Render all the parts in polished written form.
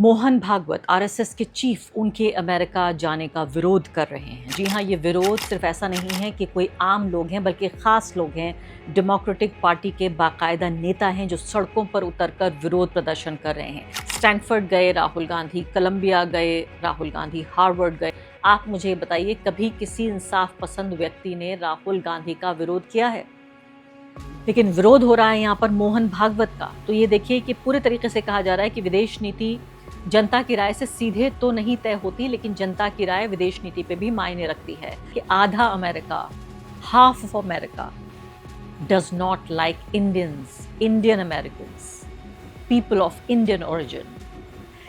Mohan Bhagwat RSS के chief उनके America जाने का विरोध कर रहे हैं। जी हाँ, ये विरोध सिर्फ ऐसा नहीं है कि कोई आम लोग हैं, बल्कि ख़ास लोग हैं। डेमोक्रेटिक पार्टी के बाकायदा नेता हैं जो सड़कों पर उतरकर विरोध प्रदर्शन कर रहे हैं। स्टैनफोर्ड गए राहुल गांधी, कोलंबिया गए राहुल गांधी, हार्वर्ड गए। आप मुझे बताइए, कभी किसी इंसाफ पसंद व्यक्ति ने राहुल गांधी का विरोध किया है? लेकिन विरोध हो रहा है यहाँ पर मोहन भागवत का। तो ये देखिए कि पूरे तरीके से कहा जा रहा है कि विदेश नीति जनता की राय से सीधे तो नहीं तय होती, लेकिन जनता की राय विदेश नीति पे भी मायने रखती है। कि आधा America, half of America does not like Indians, Indian Americans, people of Indian origin.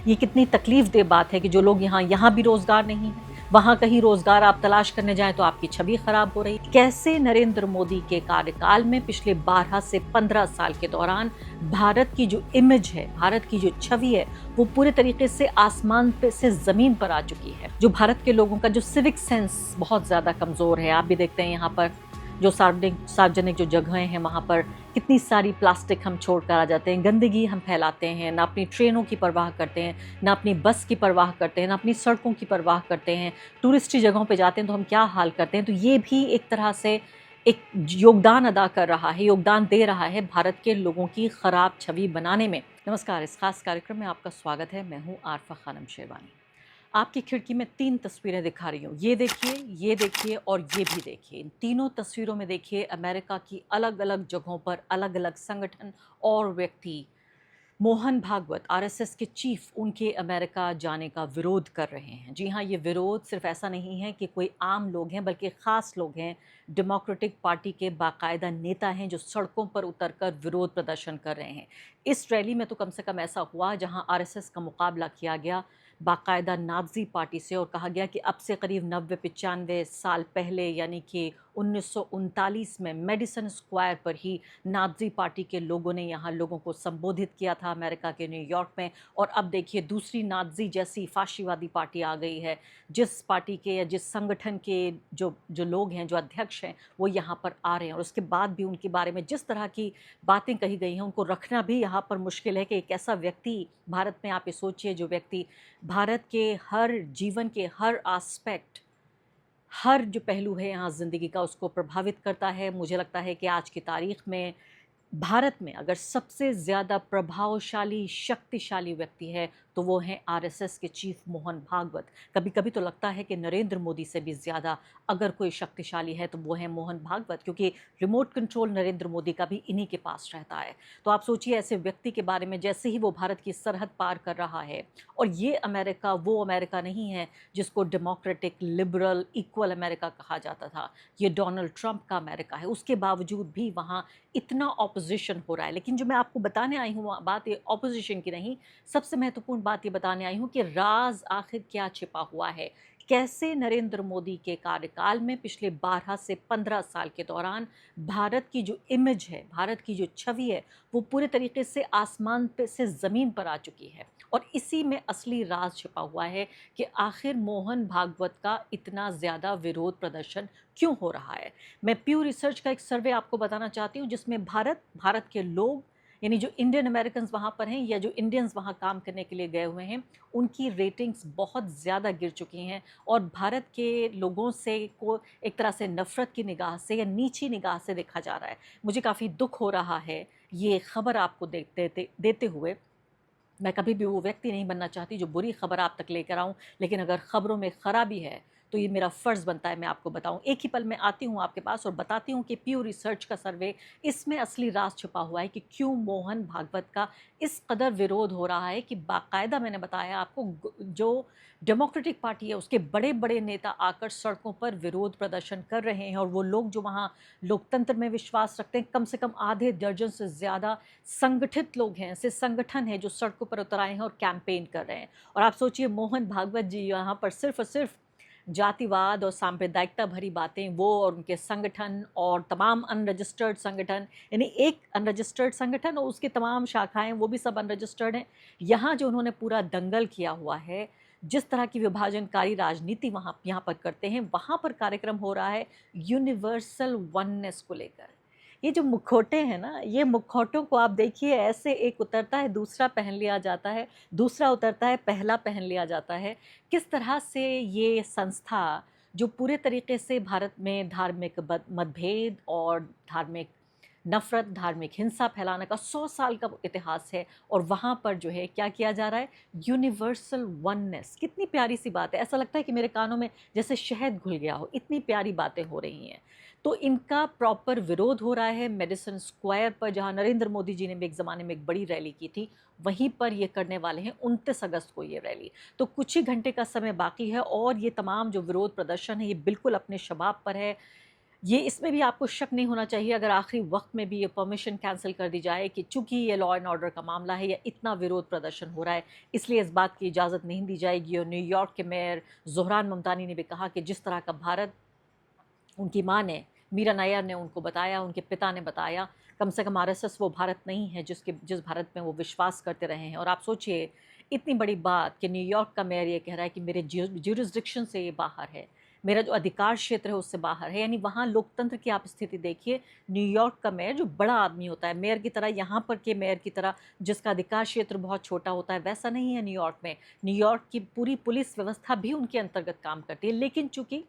ये कितनी तकलीफ दे बात है कि जो लोग यहाँ भी रोजगार नहीं है, वहां कहीं रोजगार आप तलाश करने जाएं तो आपकी छवि खराब हो रही है। कैसे नरेंद्र मोदी के कार्यकाल में पिछले 12 से 15 साल के दौरान भारत की जो इमेज है, भारत की जो छवि है, वो पूरे तरीके से आसमान पे से जमीन पर आ चुकी है। जो भारत के लोगों का जो सिविक सेंस बहुत ज्यादा कमजोर है। आप भी देखते हैं यहाँ पर जो सार्वजनिक जो जगहें हैं, वहाँ पर कितनी सारी प्लास्टिक हम छोड़ कर आ जाते हैं, गंदगी हम फैलाते हैं, ना अपनी ट्रेनों की परवाह करते हैं, ना अपनी बस की परवाह करते हैं, ना अपनी सड़कों की परवाह करते हैं। टूरिस्टी जगहों पे जाते हैं तो हम क्या हाल करते हैं। तो ये भी एक तरह से एक योगदान अदा कर रहा है, योगदान दे रहा है भारत के लोगों की खराब छवि बनाने में। नमस्कार, इस खास कार्यक्रम में आपका स्वागत है। मैं हूँ आरफा खानम शेरवानी। आपकी खिड़की में 3 तस्वीरें दिखा रही हूँ। ये देखिए और ये भी देखिए। इन तीनों तस्वीरों में देखिए अमेरिका की अलग अलग जगहों पर अलग अलग संगठन और व्यक्ति मोहन भागवत आरएसएस के चीफ उनके अमेरिका जाने का विरोध कर रहे हैं। जी हाँ, ये विरोध सिर्फ ऐसा नहीं है कि कोई आम लोग हैं, बल्कि ख़ास लोग हैं। डेमोक्रेटिक पार्टी के बाकायदा नेता हैं जो सड़कों पर उतरकर विरोध प्रदर्शन कर रहे हैं। इस रैली में तो कम से कम ऐसा हुआ जहां आरएसएस का मुकाबला किया गया बाकायदा नाज़ी पार्टी से, और कहा गया कि अब से करीब 90-95 साल पहले, यानी कि 1939 में मेडिसन स्क्वायर पर ही नाज़ी पार्टी के लोगों ने यहाँ लोगों को संबोधित किया था, अमेरिका के न्यूयॉर्क में। और अब देखिए दूसरी नाज़ी जैसी फाशीवादी पार्टी आ गई है। जिस पार्टी के या जिस संगठन के जो जो लोग हैं, जो अध्यक्ष हैं, वो यहाँ पर आ रहे हैं, और उसके बाद भी उनके बारे में जिस तरह की बातें कही गई हैं, उनको रखना भी यहाँ पर मुश्किल है। कि एक ऐसा व्यक्ति भारत में, आप ये सोचिए, जो व्यक्ति भारत के हर जीवन के हर एस्पेक्ट, हर जो पहलू है यहाँ ज़िंदगी का, उसको प्रभावित करता है। मुझे लगता है कि आज की तारीख में भारत में अगर सबसे ज़्यादा प्रभावशाली, शक्तिशाली व्यक्ति है तो वो हैं आरएसएस के चीफ मोहन भागवत। कभी कभी तो लगता है कि नरेंद्र मोदी से भी ज़्यादा अगर कोई शक्तिशाली है तो वो है मोहन भागवत, क्योंकि रिमोट कंट्रोल नरेंद्र मोदी का भी इन्हीं के पास रहता है। तो आप सोचिए ऐसे व्यक्ति के बारे में, जैसे ही वो भारत की सरहद पार कर रहा है। और ये अमेरिका वो अमेरिका नहीं है जिसको डेमोक्रेटिक, लिबरल, इक्वल अमेरिका कहा जाता था। ये डोनाल्ड ट्रंप का अमेरिका है। उसके बावजूद भी वहाँ इतना ऑपोजिशन हो रहा है। लेकिन जो मैं आपको बताने आई हूँ, बात ये ऑपोजिशन की नहीं, सबसे महत्वपूर्ण बात ये बताने आई हूँ कि राज आखिर क्या छिपा हुआ है। कैसे नरेंद्र मोदी के कार्यकाल में पिछले 12 से 15 साल के दौरान भारत की जो इमेज है, भारत की जो छवि है, वो पूरे तरीके से आसमान पे से ज़मीन पर आ चुकी है। और इसी में असली राज छिपा हुआ है कि आखिर मोहन भागवत का इतना ज़्यादा विरोध प्रदर्शन क्यों हो रहा है। मैं प्यू रिसर्च का एक सर्वे आपको बताना चाहती हूँ, जिसमें भारत के लोग, यानी जो इंडियन अमेरिकन्स वहाँ पर हैं या जो इंडियंस वहाँ काम करने के लिए गए हुए हैं, उनकी रेटिंग्स बहुत ज़्यादा गिर चुकी हैं। और भारत के लोगों से को एक तरह से नफ़रत की निगाह से या नीची निगाह से देखा जा रहा है। मुझे काफ़ी दुख हो रहा है ये खबर आपको देते हुए। मैं कभी भी वो व्यक्ति नहीं बनना चाहती जो बुरी खबर आप तक लेकर आऊँ, लेकिन अगर खबरों में खराबी है तो ये मेरा फ़र्ज़ बनता है मैं आपको बताऊं। एक ही पल में आती हूँ आपके पास और बताती हूँ कि प्यू रिसर्च का सर्वे, इसमें असली राज छुपा हुआ है कि क्यों मोहन भागवत का इस कदर विरोध हो रहा है। कि बाकायदा मैंने बताया आपको, जो डेमोक्रेटिक पार्टी है उसके बड़े बड़े नेता आकर सड़कों पर विरोध प्रदर्शन कर रहे हैं। और वो लोग जो वहाँ लोकतंत्र में विश्वास रखते हैं, कम से कम आधे दर्जन से ज़्यादा संगठित लोग हैं, ऐसे संगठन हैं जो सड़कों पर उतर आए हैं और कैंपेन कर रहे हैं। और आप सोचिए मोहन भागवत जी यहाँ पर सिर्फ और सिर्फ जातिवाद और सांप्रदायिकता भरी बातें, वो और उनके संगठन और तमाम अनरजिस्टर्ड संगठन, यानी एक अनरजिस्टर्ड संगठन और उसकी तमाम शाखाएं, वो भी सब अनरजिस्टर्ड हैं। यहाँ जो उन्होंने पूरा दंगल किया हुआ है, जिस तरह की विभाजनकारी राजनीति यहाँ पर करते हैं, वहाँ पर कार्यक्रम हो रहा है यूनिवर्सल वननेस को लेकर। ये जो मुखौटे हैं ना, ये मुखौटों को आप देखिए, ऐसे एक उतरता है दूसरा पहन लिया जाता है, दूसरा उतरता है पहला पहन लिया जाता है। किस तरह से ये संस्था जो पूरे तरीके से भारत में धार्मिक मतभेद और धार्मिक नफ़रत, धार्मिक हिंसा फैलाने का 100 साल का इतिहास है, और वहाँ पर जो है क्या किया जा रहा है, यूनिवर्सल वननेस। कितनी प्यारी सी बात है, ऐसा लगता है कि मेरे कानों में जैसे शहद घुल गया हो, इतनी प्यारी बातें हो रही हैं। तो इनका प्रॉपर विरोध हो रहा है मेडिसन स्क्वायर पर, जहाँ नरेंद्र मोदी जी ने भी एक ज़माने में एक बड़ी रैली की थी, वहीं पर ये करने वाले हैं 29 अगस्त को ये रैली। तो कुछ ही घंटे का समय बाकी है, और ये तमाम जो विरोध प्रदर्शन है ये बिल्कुल अपने शबाब पर है। ये इसमें भी आपको शक नहीं होना चाहिए अगर आखिरी वक्त में भी ये परमिशन कैंसिल कर दी जाए कि चूंकि ये लॉ एंड ऑर्डर का मामला है या इतना विरोध प्रदर्शन हो रहा है, इसलिए इस बात की इजाज़त नहीं दी जाएगी। और न्यूयॉर्क के मेयर ज़ोहरान ममतानी ने भी कहा कि जिस तरह का भारत उनकी माँ ने, मीरा नायर ने उनको बताया, उनके पिता ने बताया, कम से कम आरएसएस वो भारत नहीं है जिस भारत में वो विश्वास करते रहे हैं। और आप सोचिए, इतनी बड़ी बात कि न्यूयॉर्क का मेयर ये कह रहा है कि मेरे ज्यूरिसडिक्शन से ये बाहर है, मेरा जो अधिकार क्षेत्र है उससे बाहर है। यानी वहाँ लोकतंत्र की आप स्थिति देखिए। न्यूयॉर्क का मेयर जो बड़ा आदमी होता है, मेयर की तरह, यहाँ पर के मेयर की तरह जिसका अधिकार क्षेत्र बहुत छोटा होता है, वैसा नहीं है न्यूयॉर्क में। न्यूयॉर्क की पूरी पुलिस व्यवस्था भी उनके अंतर्गत काम करती है। लेकिन चूंकि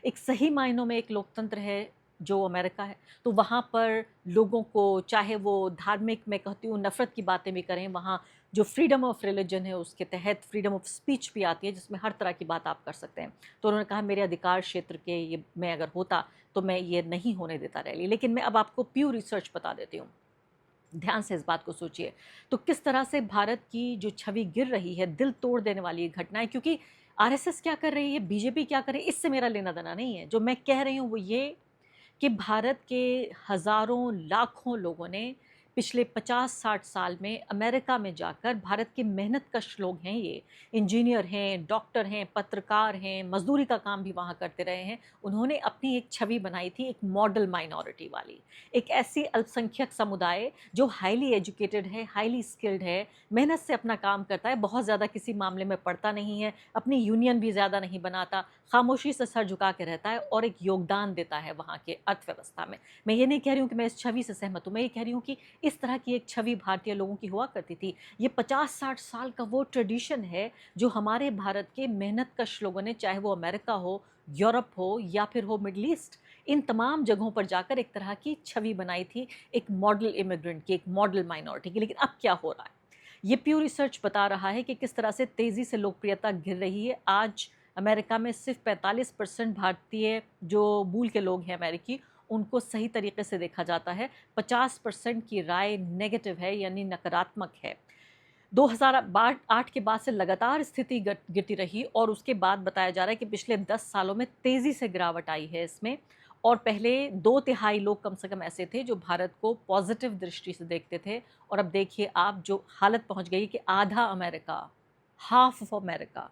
एक सही मायनों में एक लोकतंत्र है जो अमेरिका है, तो वहाँ पर लोगों को, चाहे वो धार्मिक, मैं कहती हूँ नफ़रत की बातें भी करें, वहाँ जो फ्रीडम ऑफ रिलीजन है उसके तहत फ्रीडम ऑफ स्पीच भी आती है, जिसमें हर तरह की बात आप कर सकते हैं। तो उन्होंने कहा मेरे अधिकार क्षेत्र के ये मैं अगर होता तो मैं ये नहीं होने देता रैली। लेकिन मैं अब आपको प्योर रिसर्च बता देती हूँ, ध्यान से इस बात को सोचिए। तो किस तरह से भारत की जो छवि गिर रही है, दिल तोड़ देने वाली घटनाएं, क्योंकि आरएसएस क्या कर रही है, बीजेपी क्या कर रही है, इससे मेरा लेना देना नहीं है। जो मैं कह रही हूँ वो ये कि भारत के हज़ारों लाखों लोगों ने पिछले 50-60 साल में अमेरिका में जाकर, भारत के मेहनतकश लोग हैं, ये इंजीनियर हैं, डॉक्टर हैं, पत्रकार हैं, मजदूरी का काम भी वहाँ करते रहे हैं, उन्होंने अपनी एक छवि बनाई थी, एक मॉडल माइनॉरिटी वाली, एक ऐसी अल्पसंख्यक समुदाय जो हाईली एजुकेटेड है, हाईली स्किल्ड है, मेहनत से अपना काम करता है, बहुत ज़्यादा किसी मामले में पड़ता नहीं है, अपनी यूनियन भी ज़्यादा नहीं बनाता, खामोशी से सर झुका के रहता है और एक योगदान देता है वहाँ के अर्थव्यवस्था में। मैं ये नहीं कह रही हूँ कि मैं इस छवि से सहमत हूँ, मैं ये कह रही हूँ कि इस तरह की एक छवि भारतीय लोगों की हुआ करती थी। ये 50-60 साल का वो ट्रेडिशन है जो हमारे भारत के मेहनतकश लोगों ने, चाहे वो अमेरिका हो, यूरोप हो या फिर हो मिडल ईस्ट, इन तमाम जगहों पर जाकर एक तरह की छवि बनाई थी, एक मॉडल इमिग्रेंट की, एक मॉडल माइनॉरिटी की। लेकिन अब क्या हो रहा है, ये प्योर रिसर्च बता रहा है कि किस तरह से तेज़ी से लोकप्रियता गिर रही है। आज अमेरिका में सिर्फ 45% भारतीय जो मूल के लोग हैं अमेरिकी, उनको सही तरीके से देखा जाता है। 50% की राय नेगेटिव है, यानी नकारात्मक है। 2008 के बाद से लगातार स्थिति गिरती रही, और उसके बाद बताया जा रहा है कि पिछले 10 सालों में तेज़ी से गिरावट आई है इसमें। और पहले 2/3 लोग कम से कम ऐसे थे जो भारत को पॉजिटिव दृष्टि से देखते थे, और अब देखिए आप जो हालत पहुंच गई कि आधा America, half of America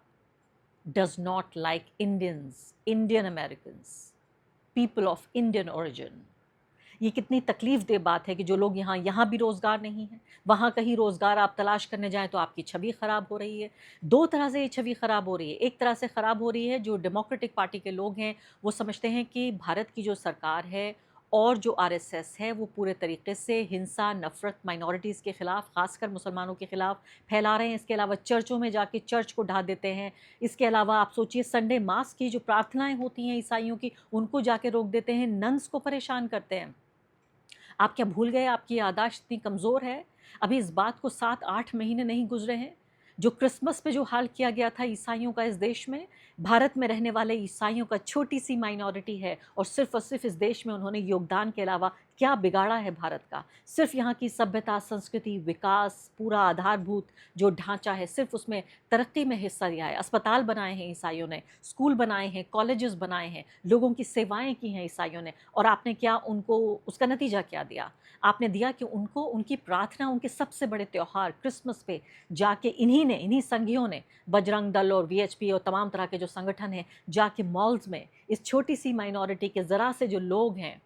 does not like Indians, Indian Americans, people of Indian origin। ये कितनी तकलीफ दे बात है कि जो लोग यहाँ भी रोज़गार नहीं है, वहाँ कहीं रोज़गार आप तलाश करने जाएं तो आपकी छवि ख़राब हो रही है। दो तरह से ये छवि ख़राब हो रही है। एक तरह से ख़राब हो रही है, जो डेमोक्रेटिक पार्टी के लोग हैं वो समझते हैं कि भारत की जो सरकार है और जो आरएसएस है वो पूरे तरीके से हिंसा, नफ़रत माइनॉरिटीज़ के ख़िलाफ़, ख़ासकर मुसलमानों के ख़िलाफ़ फैला रहे हैं। इसके अलावा चर्चों में जाके चर्च को ढा देते हैं। इसके अलावा आप सोचिए, संडे मास की जो प्रार्थनाएं होती हैं ईसाइयों की, उनको जाके रोक देते हैं, नन्स को परेशान करते हैं। आप क्या भूल गए, आपकी याददाश्त इतनी कमज़ोर है? अभी इस बात को 7-8 महीने नहीं गुजरे हैं। जो क्रिसमस पे जो हाल किया गया था ईसाइयों का इस देश में, भारत में रहने वाले ईसाइयों का छोटी सी माइनॉरिटी है, और सिर्फ इस देश में उन्होंने योगदान के अलावा क्या बिगाड़ा है भारत का? सिर्फ यहाँ की सभ्यता, संस्कृति, विकास, पूरा आधारभूत जो ढांचा है, सिर्फ उसमें तरक्की में हिस्सा लिया है। अस्पताल बनाए हैं ईसाइयों ने, स्कूल बनाए हैं, कॉलेजेस बनाए हैं, लोगों की सेवाएं की हैं ईसाइयों ने। और आपने क्या उनको, उसका नतीजा क्या दिया? आपने दिया कि उनको उनकी प्रार्थना, उनके सबसे बड़े त्यौहार क्रिसमस पे जाके इन्हीं संघियों ने, बजरंग दल और वीएचपी और तमाम तरह के जो संगठन हैं, जाके मॉल्स में इस छोटी सी माइनॉरिटी के ज़रा से जो लोग हैं,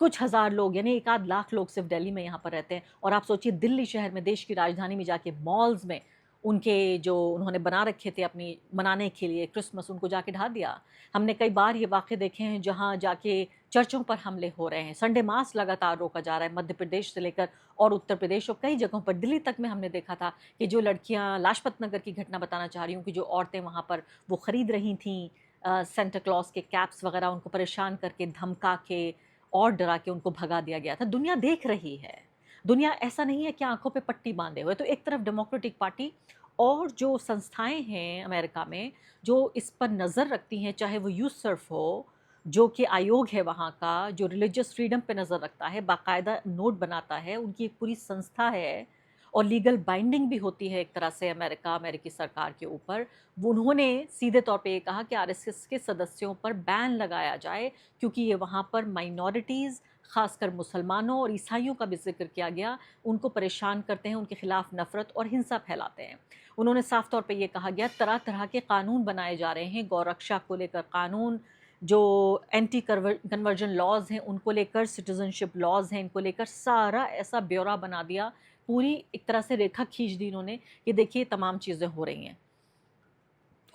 कुछ हज़ार लोग, यानी 1-8 लाख लोग सिर्फ दिल्ली में यहाँ पर रहते हैं, और आप सोचिए दिल्ली शहर में, देश की राजधानी में जाके मॉल्स में उनके जो उन्होंने बना रखे थे अपनी मनाने के लिए क्रिसमस, उनको जाके ढा दिया। हमने कई बार ये वाक़े देखे हैं जहाँ जाके चर्चों पर हमले हो रहे हैं। संडे मास लगातार रोका जा रहा है मध्य प्रदेश से लेकर और उत्तर प्रदेश और कई जगहों पर, दिल्ली तक में हमने देखा था कि जो लड़कियाँ, लाजपत नगर की घटना बताना चाह रही हूँ, कि जो औरतें वहाँ पर वो ख़रीद रही थीं सेंटा क्लॉज के कैप्स वगैरह, उनको परेशान करके, धमका के और डरा के उनको भगा दिया गया था। दुनिया देख रही है। दुनिया ऐसा नहीं है कि आंखों पे पट्टी बांधे हुए। तो एक तरफ डेमोक्रेटिक पार्टी और जो संस्थाएं हैं अमेरिका में जो इस पर नज़र रखती हैं, चाहे वो यूसर्फ हो जो कि आयोग है वहाँ का, जो रिलीजियस फ्रीडम पे नज़र रखता है, बाकायदा नोट बनाता है, उनकी एक पूरी संस्था है और लीगल बाइंडिंग भी होती है एक तरह से अमेरिकी सरकार के ऊपर। वो उन्होंने सीधे तौर पे ये कहा कि आरएसएस के सदस्यों पर बैन लगाया जाए क्योंकि ये वहाँ पर माइनॉरिटीज़, ख़ासकर मुसलमानों और ईसाइयों का भी जिक्र किया गया, उनको परेशान करते हैं, उनके खिलाफ नफ़रत और हिंसा फैलाते हैं। उन्होंने साफ तौर पे ये कहा गया तरह तरह के कानून बनाए जा रहे हैं, गौरक्षा को लेकर कानून, जो एंटी कन्वर्जन लॉज हैं उनको लेकर, सिटीजनशिप लॉज हैं इनको लेकर, सारा ऐसा ब्यौरा बना दिया, पूरी एक तरह से रेखा खींच दी इन्होंने कि देखिए तमाम चीज़ें हो रही हैं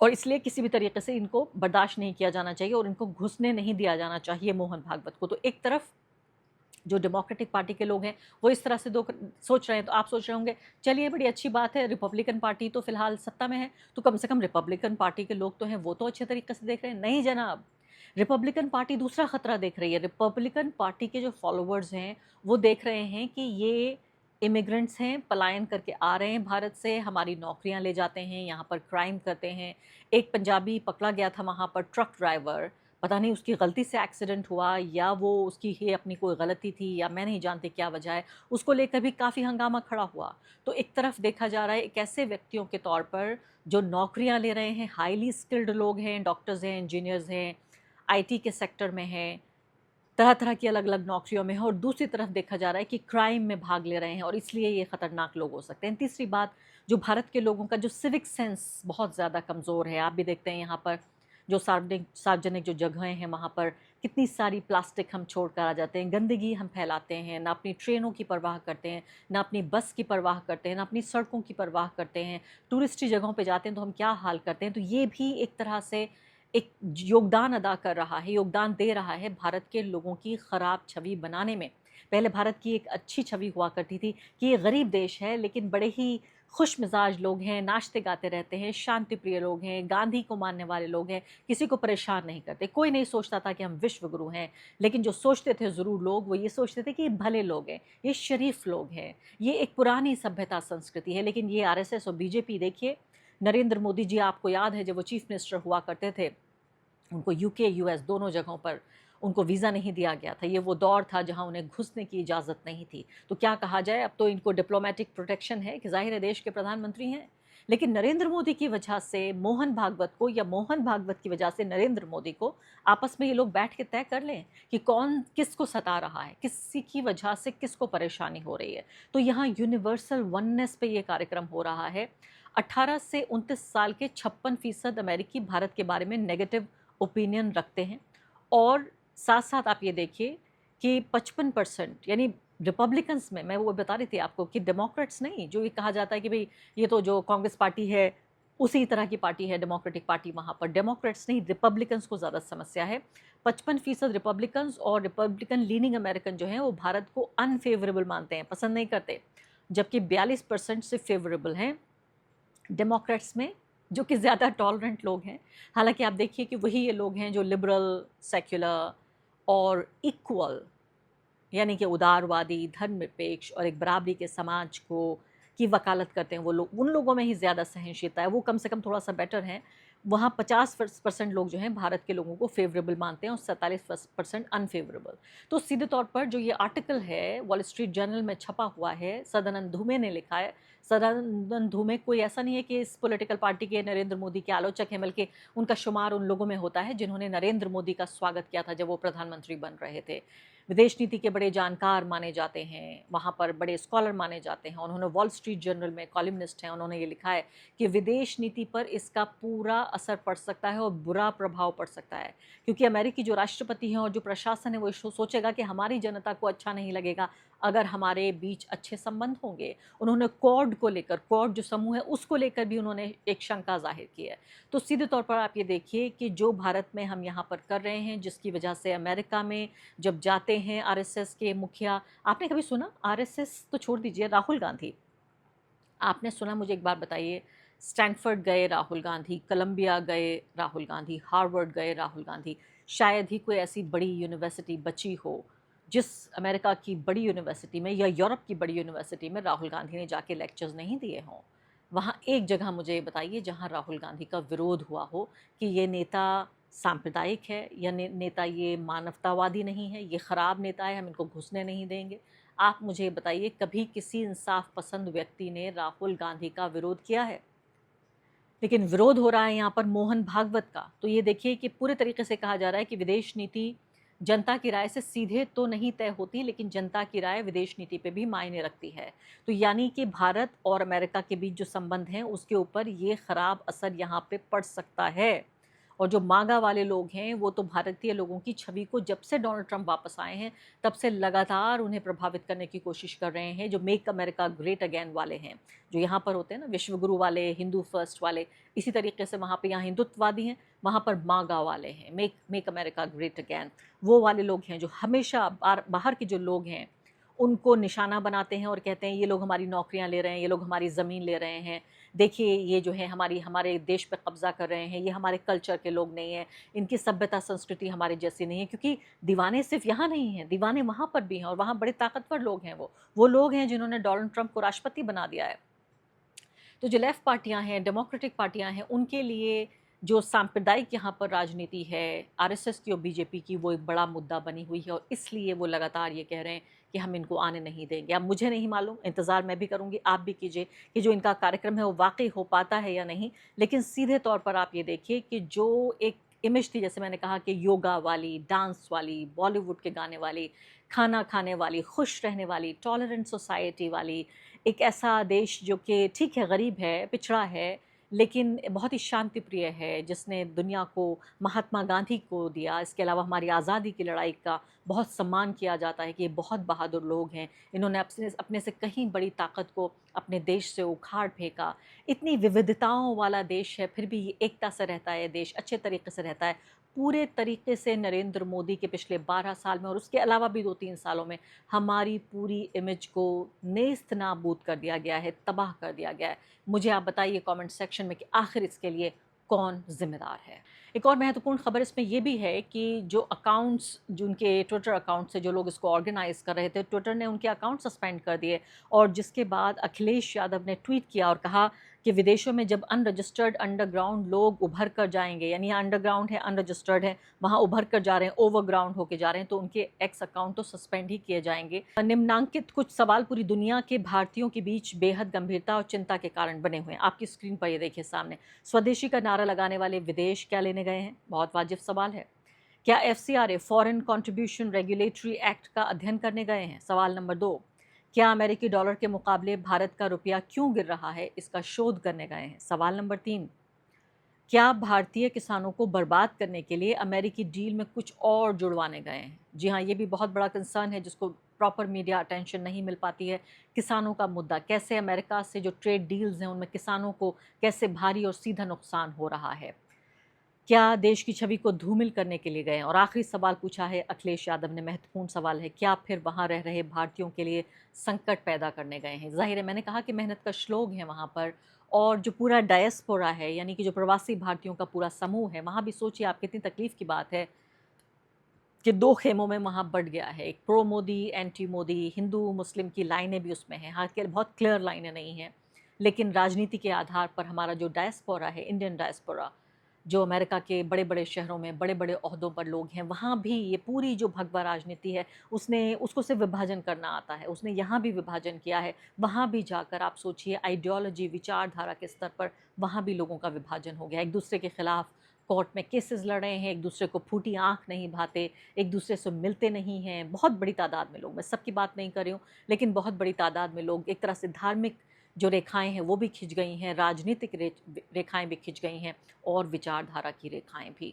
और इसलिए किसी भी तरीके से इनको बर्दाश्त नहीं किया जाना चाहिए और इनको घुसने नहीं दिया जाना चाहिए मोहन भागवत को। तो एक तरफ जो डेमोक्रेटिक पार्टी के लोग हैं वो इस तरह से दो सोच रहे हैं, तो आप सोच रहे होंगे चलिए बड़ी अच्छी बात है, रिपब्लिकन पार्टी तो फिलहाल सत्ता में है तो कम से कम रिपब्लिकन पार्टी के लोग तो हैं, वो तो अच्छे तरीके से देख रहे हैं। नहीं जनाब, रिपब्लिकन पार्टी दूसरा खतरा देख रही है। रिपब्लिकन पार्टी के जो फॉलोअर्स हैं वो देख रहे हैं कि ये इमिग्रेंट्स हैं, पलायन करके आ रहे हैं भारत से, हमारी नौकरियां ले जाते हैं, यहाँ पर क्राइम करते हैं। एक पंजाबी पकड़ा गया था वहाँ पर, ट्रक ड्राइवर, पता नहीं उसकी गलती से एक्सीडेंट हुआ या वो उसकी ही अपनी कोई गलती थी या मैं नहीं जानती क्या वजह है, उसको लेकर भी काफ़ी हंगामा खड़ा हुआ। तो एक तरफ देखा जा रहा है एक ऐसे व्यक्तियों के तौर पर जो नौकरियां ले रहे हैं, हाईली स्किल्ड लोग हैं, डॉक्टर्स हैं, इंजीनियर्स हैं, आईटी के सेक्टर में हैं, तरह तरह की अलग अलग नौकरियों में है, और दूसरी तरफ देखा जा रहा है कि क्राइम में भाग ले रहे हैं और इसलिए ये ख़तरनाक लोग हो सकते हैं। तीसरी बात, जो भारत के लोगों का जो सिविक सेंस बहुत ज़्यादा कमज़ोर है। आप भी देखते हैं यहाँ पर जो सार्वजनिक जो जगहें हैं वहाँ पर कितनी सारी प्लास्टिक हम छोड़ कर आ जाते हैं, गंदगी हम फैलाते हैं, ना अपनी ट्रेनों की परवाह करते हैं, ना अपनी बस की परवाह करते हैं, ना अपनी सड़कों की परवाह करते हैं। टूरिस्टी जगहों पे जाते हैं तो हम क्या हाल करते हैं। तो ये भी एक तरह से एक योगदान अदा कर रहा है, योगदान दे रहा है भारत के लोगों की ख़राब छवि बनाने में। पहले भारत की एक अच्छी छवि हुआ करती थी कि ये गरीब देश है लेकिन बड़े ही खुश मिजाज लोग हैं, नाचते गाते रहते हैं, शांति प्रिय लोग हैं, गांधी को मानने वाले लोग हैं, किसी को परेशान नहीं करते। कोई नहीं सोचता था कि हम विश्व गुरु हैं, लेकिन जो सोचते थे ज़रूर लोग, वो ये सोचते थे कि ये भले लोग हैं, ये शरीफ लोग हैं, ये एक पुरानी सभ्यता संस्कृति है। लेकिन ये आरएसएस और बीजेपी, देखिए नरेंद्र मोदी जी, आपको याद है जब वो चीफ मिनिस्टर हुआ करते थे, उनको यूके यूएस दोनों जगहों पर उनको वीज़ा नहीं दिया गया था। ये वो दौर था जहां उन्हें घुसने की इजाज़त नहीं थी। तो क्या कहा जाए, अब तो इनको डिप्लोमेटिक प्रोटेक्शन है कि ज़ाहिर है देश के प्रधानमंत्री हैं। लेकिन नरेंद्र मोदी की वजह से मोहन भागवत को, या मोहन भागवत की वजह से नरेंद्र मोदी को, आपस में ये लोग बैठ के तय कर लें कि कौन किसको सता रहा है, किसी की वजह से किसको परेशानी हो रही है। तो यहाँ यूनिवर्सल वननेस पे ये कार्यक्रम हो रहा है। 18 से 29 साल के 56% अमेरिकी भारत के बारे में नेगेटिव ओपिनियन रखते हैं, और साथ साथ आप ये देखिए कि 55% यानी रिपब्लिकन्स में, मैं वो बता रही थी आपको कि डेमोक्रेट्स नहीं, जो ये कहा जाता है कि भाई ये तो जो कांग्रेस पार्टी है उसी तरह की पार्टी है डेमोक्रेटिक पार्टी, वहाँ पर डेमोक्रेट्स नहीं, रिपब्लिकन्स को ज़्यादा समस्या है। 55% रिपब्लिकन्स और रिपब्लिकन लीनिंग अमेरिकन जो हैं वो भारत को अनफेवरेबल मानते हैं, पसंद नहीं करते, जबकि 42% से फेवरेबल हैं डेमोक्रेट्स में, जो कि ज़्यादा टॉलरेंट लोग हैं। हालांकि आप देखिए कि वही ये लोग हैं जो लिबरल, सेक्युलर और इक्वल, यानी कि उदारवादी, धर्मनिरपेक्ष और एक बराबरी के समाज को की वकालत करते हैं। वो लोग, उन लोगों में ही ज़्यादा सहनशीलता है, वो कम से कम थोड़ा सा बेटर हैं। वहाँ 50% लोग जो हैं भारत के लोगों को फेवरेबल मानते हैं और 47% अनफेवरेबल। तो सीधे तौर पर जो ये आर्टिकल है वॉल स्ट्रीट जर्नल में छपा हुआ है, सदानंद धूमे ने लिखा है। सदानंद धूमे कोई ऐसा नहीं है कि इस पॉलिटिकल पार्टी के, नरेंद्र मोदी के आलोचक हैं, बल्कि उनका शुमार उन लोगों में होता है जिन्होंने नरेंद्र मोदी का स्वागत किया था जब वो प्रधानमंत्री बन रहे थे। विदेश नीति के बड़े जानकार माने जाते हैं, वहाँ पर बड़े स्कॉलर माने जाते हैं। उन्होंने वॉल स्ट्रीट जर्नल में कॉलमनिस्ट हैं, उन्होंने ये लिखा है कि विदेश नीति पर इसका पूरा असर पड़ सकता है और बुरा प्रभाव पड़ सकता है, क्योंकि अमेरिकी जो राष्ट्रपति हैं और जो प्रशासन है वो सोचेगा कि हमारी जनता को अच्छा नहीं लगेगा अगर हमारे बीच अच्छे संबंध होंगे। उन्होंने क्वाड को लेकर, क्वाड जो समूह है उसको लेकर भी उन्होंने एक शंका जाहिर की है। तो सीधे तौर पर आप ये देखिए कि जो भारत में हम यहाँ पर कर रहे हैं, जिसकी वजह से अमेरिका में जब जाते हैं आरएसएस के मुखिया, आपने कभी सुना आरएसएस तो छोड़ दीजिए, राहुल गांधी, आपने सुना, मुझे एक बार बताइए, स्टैनफोर्ड गए राहुल गांधी, कोलंबिया गए राहुल गांधी, हार्वर्ड गए राहुल गांधी, शायद ही कोई ऐसी बड़ी यूनिवर्सिटी बची हो जिस अमेरिका की बड़ी यूनिवर्सिटी में या यूरोप की बड़ी यूनिवर्सिटी में राहुल गांधी ने जाके लेक्चर्स नहीं दिए हों। वहाँ एक जगह मुझे बताइए जहाँ राहुल गांधी का विरोध हुआ हो कि ये नेता सांप्रदायिक है या नेता ये मानवतावादी नहीं है, ये ख़राब नेता है, हम इनको घुसने नहीं देंगे। आप मुझे बताइए कभी किसी इंसाफ पसंद व्यक्ति ने राहुल गांधी का विरोध किया है? लेकिन विरोध हो रहा है यहाँ पर मोहन भागवत का। तो ये देखिए कि पूरे तरीके से कहा जा रहा है कि विदेश नीति जनता की राय से सीधे तो नहीं तय होती, लेकिन जनता की राय विदेश नीति पे भी मायने रखती है। तो यानी कि भारत और अमेरिका के बीच जो संबंध हैं उसके ऊपर ये ख़राब असर यहाँ पे पड़ सकता है। और जो मागा वाले लोग हैं वो तो भारतीय लोगों की छवि को जब से डोनाल्ड ट्रंप वापस आए हैं तब से लगातार उन्हें प्रभावित करने की कोशिश कर रहे हैं। जो मेक अमेरिका ग्रेट अगेन वाले हैं, जो यहाँ पर होते हैं ना विश्वगुरु वाले, हिंदू फर्स्ट वाले, इसी तरीके से वहाँ पे यहाँ हिंदुत्ववादी हैं, वहाँ पर मागा वाले हैं, मेक अमेरिका ग्रेट अगेन, वो वाले लोग हैं जो हमेशा बाहर के जो लोग हैं उनको निशाना बनाते हैं और कहते हैं ये लोग हमारी नौकरियां ले रहे हैं, ये लोग हमारी ज़मीन ले रहे हैं, देखिए ये जो है हमारे देश पे कब्ज़ा कर रहे हैं, ये हमारे कल्चर के लोग नहीं हैं, इनकी सभ्यता संस्कृति हमारे जैसी नहीं है। क्योंकि दीवाने सिर्फ यहाँ नहीं हैं, दीवाने वहाँ पर भी हैं और वहाँ बड़े ताकतवर लोग हैं। वो लोग हैं जिन्होंने डोनाल्ड ट्रंप को राष्ट्रपति बना दिया है। तो जो लेफ़्ट पार्टियां हैं, डेमोक्रेटिक पार्टियां हैं, उनके लिए जो सांप्रदायिक यहाँ पर राजनीति है आरएसएस की और बीजेपी की, वो एक बड़ा मुद्दा बनी हुई है और इसलिए वो लगातार ये कह रहे हैं कि हम इनको आने नहीं देंगे। अब मुझे नहीं मालूम, इंतज़ार मैं भी करूँगी, आप भी कीजिए कि जो इनका कार्यक्रम है वो वाकई हो पाता है या नहीं। लेकिन सीधे तौर पर आप ये देखिए कि जो एक इमेज थी, जैसे मैंने कहा कि योगा वाली, डांस वाली, बॉलीवुड के गाने वाली, खाना खाने वाली, खुश रहने वाली, टॉलरेंट सोसाइटी वाली, एक ऐसा देश जो कि ठीक है गरीब है, पिछड़ा है, लेकिन बहुत ही शांति प्रिय है, जिसने दुनिया को महात्मा गांधी को दिया। इसके अलावा हमारी आज़ादी की लड़ाई का बहुत सम्मान किया जाता है कि ये बहुत बहादुर लोग हैं, इन्होंने अपने से कहीं बड़ी ताकत को अपने देश से उखाड़ फेंका। इतनी विविधताओं वाला देश है, फिर भी ये एकता से रहता है, देश अच्छे तरीके से रहता है। पूरे तरीके से नरेंद्र मोदी के पिछले 12 साल में और उसके अलावा भी 2-3 सालों में हमारी पूरी इमेज को नेस्त नाबूद कर दिया गया है, तबाह कर दिया गया है। मुझे आप बताइए कमेंट सेक्शन में कि आखिर इसके लिए कौन जिम्मेदार है। एक और महत्वपूर्ण खबर इसमें यह भी है कि जो अकाउंट्स, जो उनके ट्विटर अकाउंट से जो लोग इसको ऑर्गेनाइज कर रहे थे, ट्विटर ने उनके अकाउंट सस्पेंड कर दिए और जिसके बाद अखिलेश यादव ने ट्वीट किया और कहा कि विदेशों में जब अनरजिस्टर्ड अंडरग्राउंड लोग उभर कर जाएंगे, यानी अंडरग्राउंड है, अनरजिस्टर्ड है, वहाँ उभर कर जा रहे हैं, ओवरग्राउंड होके जा रहे हैं, तो उनके एक्स अकाउंट तो सस्पेंड ही किए जाएंगे। निम्नांकित कुछ सवाल पूरी दुनिया के भारतीयों के बीच बेहद गंभीरता और चिंता के कारण बने हुए हैं। आपकी स्क्रीन पर ये देखिए सामने, स्वदेशी का नारा लगाने वाले विदेश क्या लेने गए हैं? बहुत वाजिब सवाल है। क्या FCRA foreign contribution regulatory act का अध्ययन करने गए हैं? सवाल नंबर 2, क्या अमेरिकी डॉलर के मुकाबले भारत का रुपया क्यों गिर रहा है, इसका शोध करने गए हैं? सवाल नंबर 3, क्या भारतीय किसानों को बर्बाद करने के लिए अमेरिकी डील में कुछ और जुड़वाने गए हैं? जी हाँ, ये भी बहुत बड़ा कंसर्न है जिसको प्रॉपर मीडिया अटेंशन नहीं मिल पाती है। किसानों का मुद्दा, कैसे अमेरिका से जो ट्रेड डील्स हैं उनमें किसानों को कैसे भारी और सीधा नुकसान हो रहा है। क्या देश की छवि को धूमिल करने के लिए गए हैं? और आखिरी सवाल पूछा है अखिलेश यादव ने, महत्वपूर्ण सवाल है, क्या फिर वहाँ रह रहे भारतीयों के लिए संकट पैदा करने गए हैं? जाहिर है, मैंने कहा कि मेहनत कश लोग हैं वहाँ पर, और जो पूरा डायस्पोरा है, यानी कि जो प्रवासी भारतीयों का पूरा समूह है, वहाँ भी सोचिए आप कितनी तकलीफ़ की बात है कि 2 खेमों में वहाँ बढ़ गया है। एक प्रो मोदी, एंटी मोदी, हिंदू मुस्लिम की लाइनें भी उसमें हैं। हालांकि बहुत क्लियर लाइनें नहीं हैं, लेकिन राजनीति के आधार पर हमारा जो डायस्पोरा है, इंडियन डायस्पोरा, जो अमेरिका के बड़े बड़े शहरों में बड़े बड़े ओहदों पर लोग हैं, वहाँ भी ये पूरी जो भगवा राजनीति है उसको सिर्फ विभाजन करना आता है। उसने यहाँ भी विभाजन किया है, वहाँ भी जाकर आप सोचिए आइडियोलॉजी, विचारधारा के स्तर पर वहाँ भी लोगों का विभाजन हो गया। एक दूसरे के खिलाफ कोर्ट में केसेस लड़ रहे हैं, एक दूसरे को फूटी आंख नहीं भाते, एक दूसरे से मिलते नहीं हैं। बहुत बड़ी तादाद में लोग, मैं सबकी बात नहीं कर रही हूँ, लेकिन बहुत बड़ी तादाद में लोग, एक तरह से धार्मिक जो रेखाएं हैं वो भी खिंच गई हैं, राजनीतिक रेखाएं भी खिंच गई हैं और विचारधारा की रेखाएं भी।